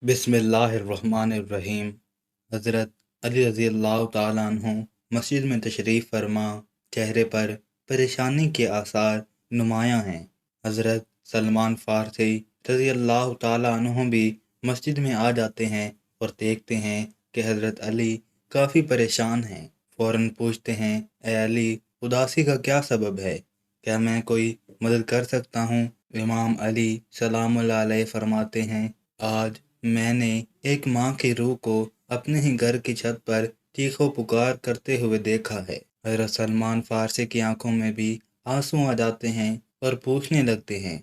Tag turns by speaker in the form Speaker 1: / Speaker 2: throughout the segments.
Speaker 1: बिस्मिल्लाहिर्रहमानिर्रहीम। हज़रत अली रज़ी अल्लाह ताला अन्हु मस्जिद में तशरीफ़ फरमा, चेहरे पर परेशानी के आसार नुमायाँ हैं। हज़रत सलमान फ़ारसी रज़ी अल्लाह ताला अन्हु भी मस्जिद में आ जाते हैं और देखते हैं कि हज़रत अली काफ़ी परेशान हैं। फ़ौरन पूछते हैं, ए अली, उदासी का क्या सबब है? क्या मैं कोई मदद कर सकता हूँ? इमाम अली सलामुल्लाह अलैह फरमाते हैं, आज मैंने एक माँ की रूह को अपने ही घर की छत पर चीखो पुकार करते हुए देखा है। हज़रत सलमान फ़ारसी की आंखों में भी आंसू आ जाते हैं और पूछने लगते हैं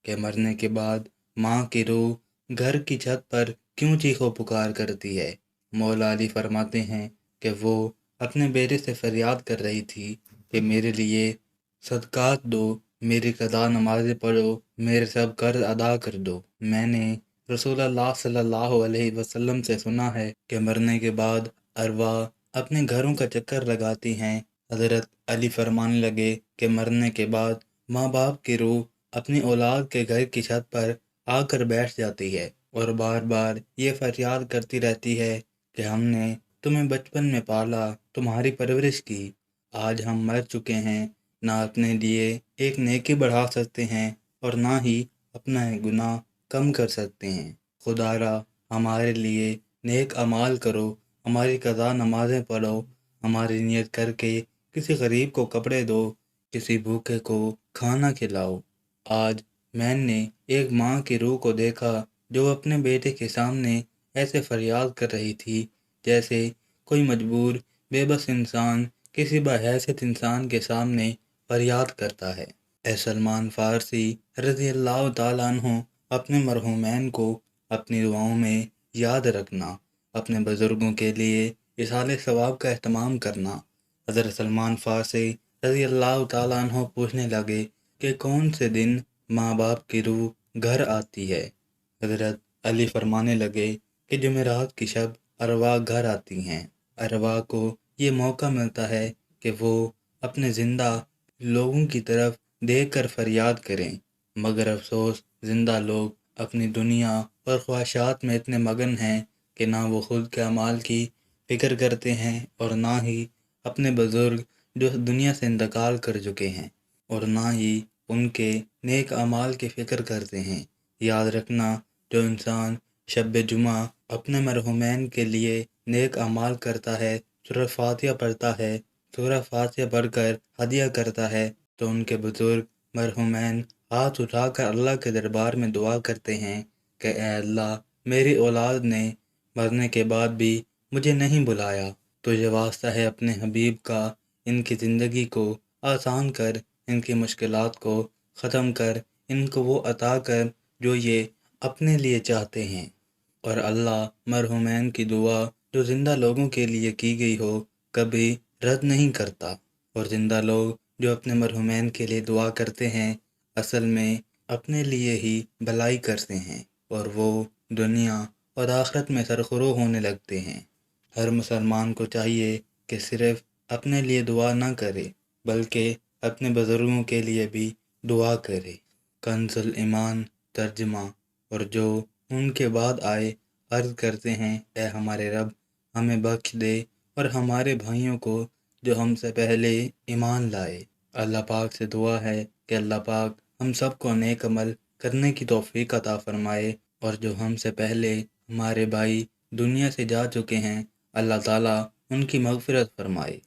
Speaker 1: कि मरने के बाद माँ की रूह घर की छत पर क्यों चीखो पुकार करती है? मौला अली फरमाते हैं कि वो अपने बेटे से फरियाद कर रही थी कि मेरे लिए सदकात दो, मेरी कज़ा नमाज़ें पढ़ो, मेरे सब कर्ज अदा कर दो। मैंने रसूलुल्लाह सल्लल्लाहु अलैहि वसल्लम से सुना है कि मरने के बाद अरवाह अपने घरों का चक्कर लगाती हैं। हज़रत अली फरमाने लगे कि मरने के बाद माँ बाप की रूह अपनी औलाद के घर की छत पर आकर बैठ जाती है और बार बार ये फरियाद करती रहती है कि हमने तुम्हें बचपन में पाला, तुम्हारी परवरिश की, आज हम मर चुके हैं, ना अपने लिए एक नेकी बढ़ा सकते हैं और ना ही अपना गुनाह कम कर सकते हैं। खुदारा हमारे लिए नेक अमाल करो, हमारी कज़ा नमाज़ें पढ़ो, हमारी नियत करके किसी गरीब को कपड़े दो, किसी भूखे को खाना खिलाओ। आज मैंने एक माँ की रूह को देखा जो अपने बेटे के सामने ऐसे फरियाद कर रही थी जैसे कोई मजबूर बेबस इंसान किसी बहैसियत इंसान के सामने फरियाद करता है। ए सलमान फ़ारसी रज़ी अल्लाह ताला अन्हु, अपने मरहूमैन को अपनी दुआओं में याद रखना, अपने बुज़ुर्गों के लिए इसाले सवाब का एहतमाम करना। हज़रत सलमान फ़ारसी रज़ी अल्लाह ताला अन्हु पूछने लगे कि कौन से दिन माँ बाप की रूह घर आती है? हज़रत अली फरमाने लगे कि जुमेरात की शब अरवाह घर आती हैं। अरवाह को ये मौका मिलता है कि वो अपने ज़िंदा लोगों की तरफ देख कर फरियाद करें, मगर अफसोस ज़िंदा लोग अपनी दुनिया और ख्वाहिशात में इतने मगन हैं कि ना वो खुद के अमाल की फ़िक्र करते हैं और ना ही अपने बुज़ुर्ग जो दुनिया से इंतकाल कर चुके हैं और ना ही उनके नेक अमाल की फ़िक्र करते हैं। याद रखना, जो इंसान शब जुमा अपने मरहुमैन के लिए नेक अमाल करता है, सूरह फातिहा पढ़ता है, सूरह फातिहा पढ़कर हदिया करता है, तो उनके बुज़ुर्ग मरहुमैन हाथ उठाकर अल्लाह के दरबार में दुआ करते हैं कि ए अल्लाह, मेरी औलाद ने मरने के बाद भी मुझे नहीं बुलाया, तुझे वास्ता है अपने हबीब का, इनकी ज़िंदगी को आसान कर, इनकी मुश्किलात को ख़त्म कर, इनको वो अता कर जो ये अपने लिए चाहते हैं। और अल्लाह मरहुमैन की दुआ जो ज़िंदा लोगों के लिए की गई हो कभी रद्द नहीं करता। और ज़िंदा लोग जो अपने मरहुमैन के लिए दुआ करते हैं असल में अपने लिए ही भलाई करते हैं और वो दुनिया और आखिरत में सरखुरो होने लगते हैं। हर मुसलमान को चाहिए कि सिर्फ़ अपने लिए दुआ ना करे बल्कि अपने बुज़ुर्गों के लिए भी दुआ करे। कंज़ुल ईमान तर्जुमा। और जो उनके बाद आए अर्ज़ करते हैं, ए हमारे रब, हमें बख्श दे और हमारे भाइयों को जो हमसे पहले ईमान लाए। अल्लाह पाक से दुआ है कि अल्लाह पाक हम सब को नेक अमल करने की तौफ़ीक अता फ़रमाए और जो हमसे पहले हमारे भाई दुनिया से जा चुके हैं, अल्लाह ताला उनकी मग़फ़िरत फ़रमाए।